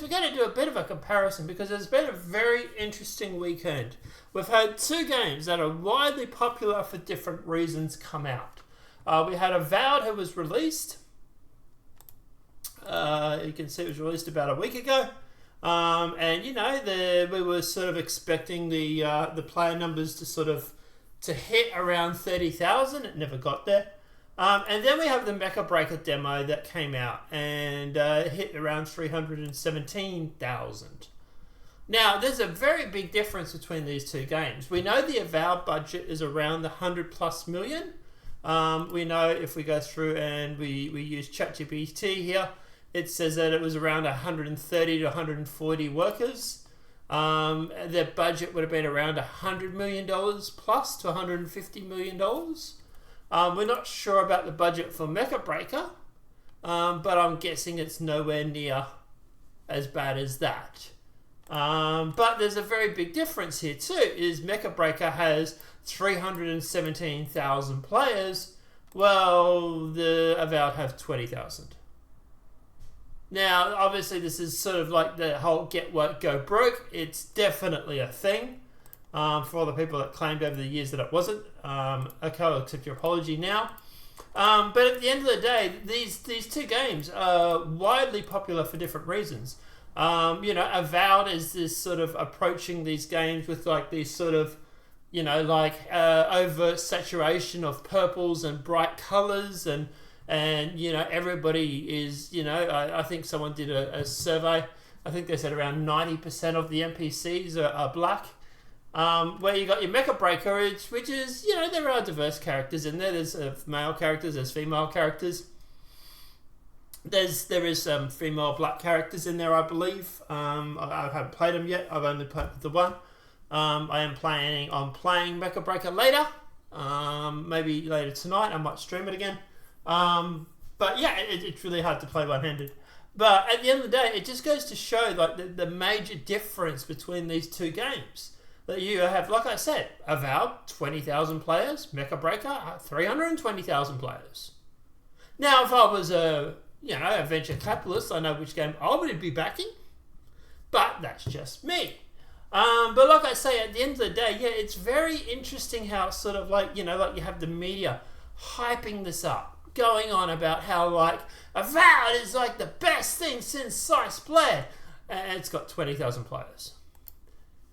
we're going to do a bit of a comparison because it's been a very interesting weekend. We've had two games that are widely popular for different reasons come out. We had Avowed, who was released. You can see it was released about a week ago. And you know, we were sort of expecting the player numbers to hit around 30,000. It never got there. And then we have the Mecha Break demo that came out and hit around 317,000. Now, there's a very big difference between these two games. We know the Avowed budget is around the 100 plus million. We know if we go through and we use ChatGPT here, it says that it was around 130 to 140 workers. Their budget would have been around $100 million plus to $150 million. We're not sure about the budget for Mecha Breaker, but I'm guessing it's nowhere near as bad as that. But there's a very big difference here too, is Mecha Breaker has 317,000 players, well, the Avowed have 20,000. Now, obviously, this is sort of like the whole get work, go broke. It's definitely a thing. For all the people that claimed over the years that it wasn't. Okay, I'll accept your apology now. But at the end of the day, these two games are widely popular for different reasons. You know, Avowed is this sort of approaching these games with like these sort of, you know, like overt saturation of purples and bright colors and you know, everybody is, you know, I think someone did a survey. I think they said around 90% of the NPCs are black. Where you got your Mecha Breaker, which is, you know, there are diverse characters in there. There's male characters, there's female characters. There is some female black characters in there, I believe. I haven't played them yet. I've only played the one. I am planning on playing Mecha Breaker later. Maybe later tonight. I might stream it again. But yeah, it's really hard to play one-handed. But at the end of the day, it just goes to show like the major difference between these two games. That you have, like I said, Avowed, 20,000 players. Mecha Breaker, 320,000 players. Now, if I was a venture capitalist, I know which game I would be backing. But that's just me. But like I say, at the end of the day, yeah, it's very interesting how it's sort of like, you know, like you have the media hyping this up, going on about how like Avowed is like the best thing since sliced bread, and it's got 20,000 players.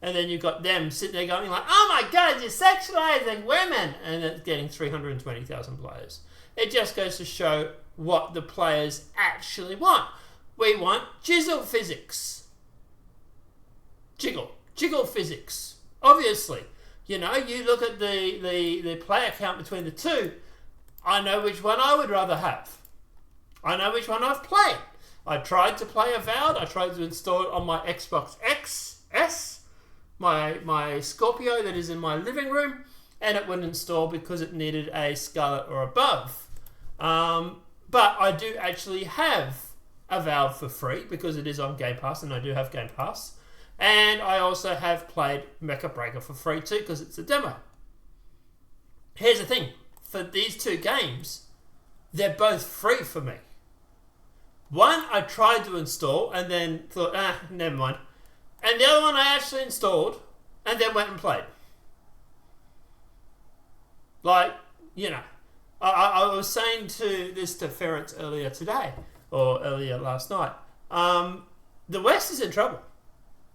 And then you've got them sitting there going like, oh my god, you're sexualizing women, and it's getting 320,000 players. It just goes to show what the players actually want. We want jiggle physics. Jiggle physics. Obviously, you know, you look at the player count between the two, I know which one I would rather have. I know which one I've played. I tried to play Avowed. I tried to install it on my Xbox XS, my Scorpio that is in my living room, and it wouldn't install because it needed a Scarlet or above. But I do actually have Avowed for free because it is on Game Pass, and I do have Game Pass. And I also have played Mecha Breaker for free too because it's a demo. Here's the thing. For these two games, they're both free for me. One I tried to install and then thought, never mind. And the other one I actually installed and then went and played. Like, you know, I was saying to Ferret earlier today, or earlier last night, the West is in trouble.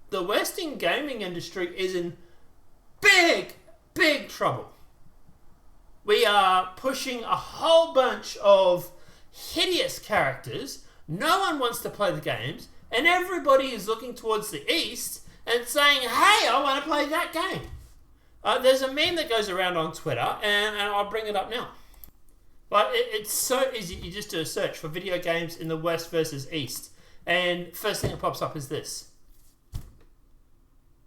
The Western gaming industry is in big, big trouble. We are pushing a whole bunch of hideous characters. No one wants to play the games. And everybody is looking towards the East and saying, hey, I want to play that game. There's a meme that goes around on Twitter, and I'll bring it up now. But it's so easy. You just do a search for video games in the West versus East. And first thing that pops up is this.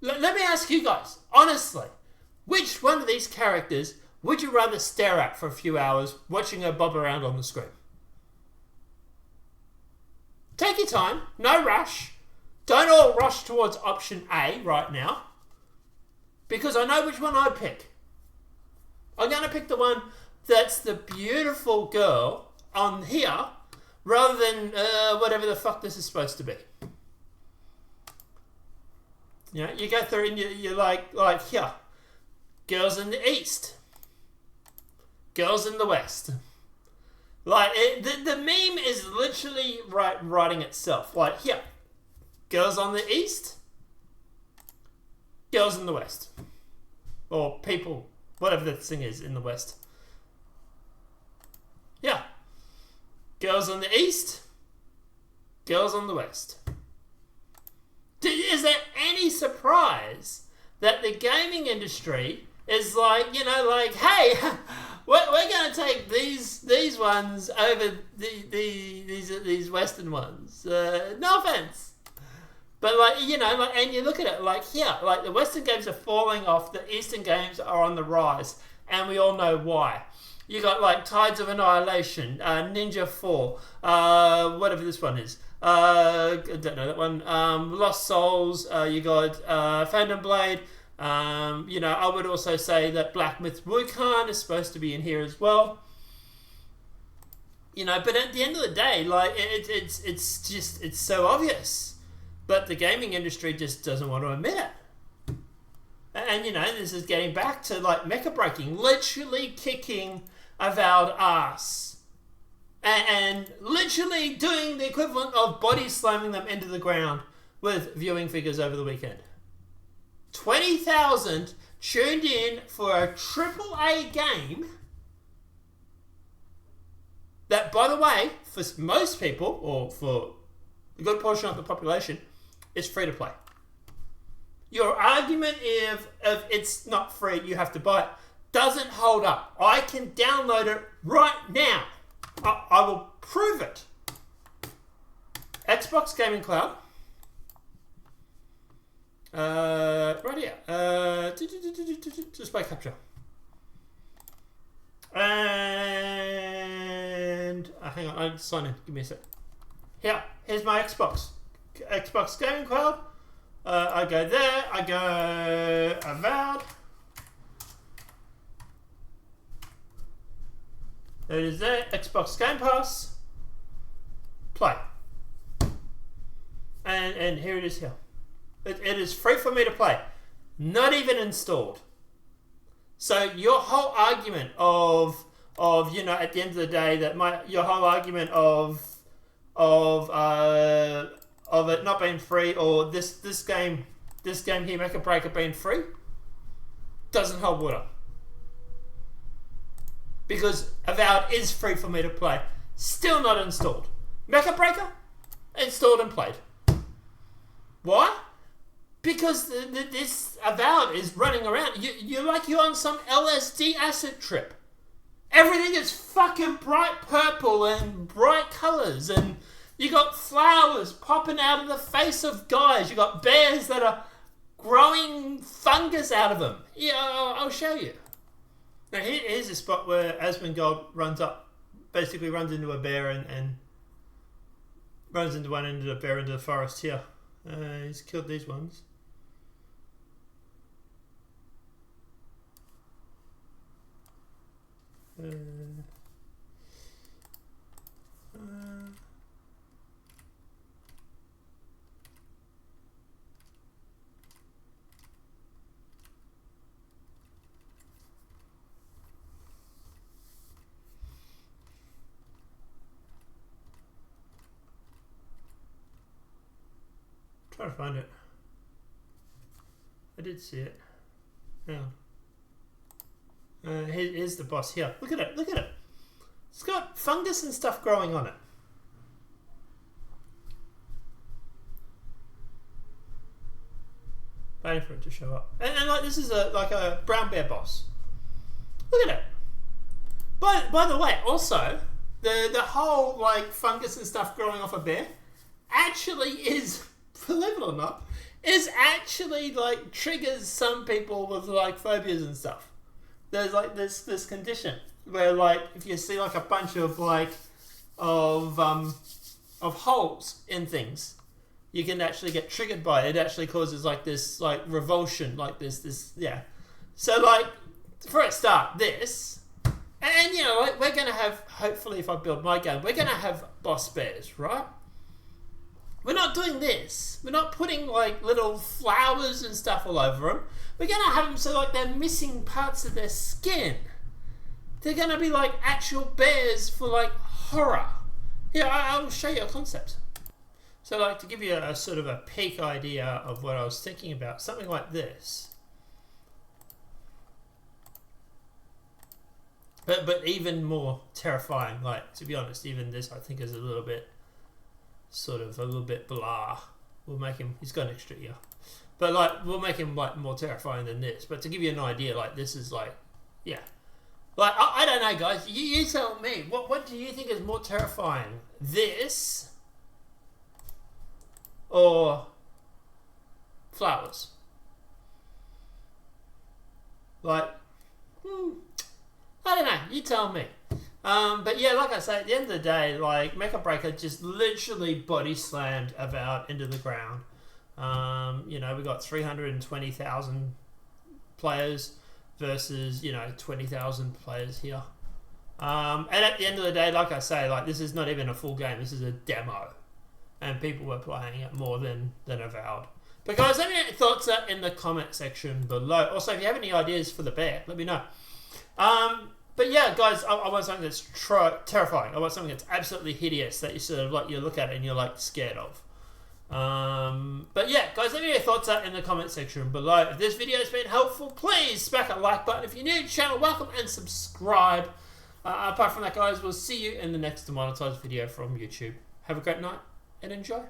Let me ask you guys, honestly, which one of these characters would you rather stare at for a few hours watching her bob around on the screen? Take your time, no rush. Don't all rush towards option A right now. Because I know which one I'd pick. I'm going to pick the one that's the beautiful girl on here rather than whatever the fuck this is supposed to be. You know, you go through and you're like here, girls in the East, girls in the West. Like, the meme is literally writing itself. Like, here, girls on the East, girls in the West. Or people, whatever the thing is in the West. Yeah. Girls on the East, girls on the West. Is there any surprise that the gaming industry is like, you know, like, hey, we're going to take these ones over these Western ones. No offense. But, like, you know, like, and you look at it, like, here, like, the Western games are falling off, the Eastern games are on the rise, and we all know why. You got, like, Tides of Annihilation, Ninja 4, whatever this one is. I don't know that one. Lost Souls, you got Phantom Blade. You know, I would also say that Black Myth Wukong is supposed to be in here as well. You know, but at the end of the day, like, it's so obvious. But the gaming industry just doesn't want to admit it. And, you know, this is getting back to, like, Mecha Breaking, literally kicking Avowed ass. And literally doing the equivalent of body slamming them into the ground with viewing figures over the weekend. 20,000 tuned in for a AAA game that, by the way, for most people, or for a good portion of the population, is free to play. Your argument if it's not free, you have to buy it, doesn't hold up. I can download it right now. I will prove it. Xbox Gaming Cloud. Right here. Display capture. And hang on, I need to sign in. Give me a sec. Here's my Xbox. Xbox Gaming Cloud. I go there. I go Avowed. There it is there. Xbox Game Pass. Play. And here it is here. It is free for me to play. Not even installed. So your whole argument of you know, at the end of the day, that your whole argument of it not being free, or this game here, Mecha Break, being free, doesn't hold water. Because Avowed is free for me to play. Still not installed. Mecha Breaker, installed and played. Why? Because this Avowed is running around. You're like you're on some LSD acid trip. Everything is fucking bright purple and bright colours, and you got flowers popping out of the face of guys. You got bears that are growing fungus out of them. Yeah, I'll show you. Now here's a spot where Asmongold runs up, basically runs into a bear and runs into one end of the bear into the forest here. He's killed these ones. Try to find it. I did see it. Hang on. Here's the boss here. Look at it. Look at it. It's got fungus and stuff growing on it. Waiting for it to show up. And like this is like a brown bear boss. Look at it. By the way, also the whole like fungus and stuff growing off a bear actually is, believe it or not, is actually like triggers some people with like phobias and stuff. There's like this condition where like if you see like a bunch of like of holes in things, you can actually get triggered by it. It actually causes like this like revulsion, like this yeah. So like for a start, this, and you know like we're gonna have, hopefully if I build my game, we're gonna have boss bears, right? We're not doing this. We're not putting like little flowers and stuff all over them. We're gonna have them so like they're missing parts of their skin. They're gonna be like actual bears for like horror. Yeah, I'll show you a concept. So like to give you a sort of a peak idea of what I was thinking about, something like this. But even more terrifying, like to be honest, even this I think is a little bit blah. We'll make him, he's got an extra ear. But like we'll make him like more terrifying than this. But to give you an idea, like this is like, yeah. Like I don't know guys, you tell me, what do you think is more terrifying? This or flowers? Like I don't know, you tell me. But yeah, like I say, at the end of the day, like Mecha Breaker just literally body slammed Avowed into the ground. You know, we got 320,000 players versus, you know, 20,000 players here. And at the end of the day, like I say, like this is not even a full game, this is a demo. And people were playing it more than Avowed. But guys, let me know your thoughts in the comment section below. Also, if you have any ideas for the bear, let me know. But yeah, guys, I want something that's terrifying. I want something that's absolutely hideous that you sort of like, you look at it and you're like scared of. But yeah, guys, let me know your thoughts in the comment section below. If this video has been helpful, please smack a like button. If you're new to the channel, welcome and subscribe. Apart from that, guys, we'll see you in the next demonetized video from YouTube. Have a great night and enjoy.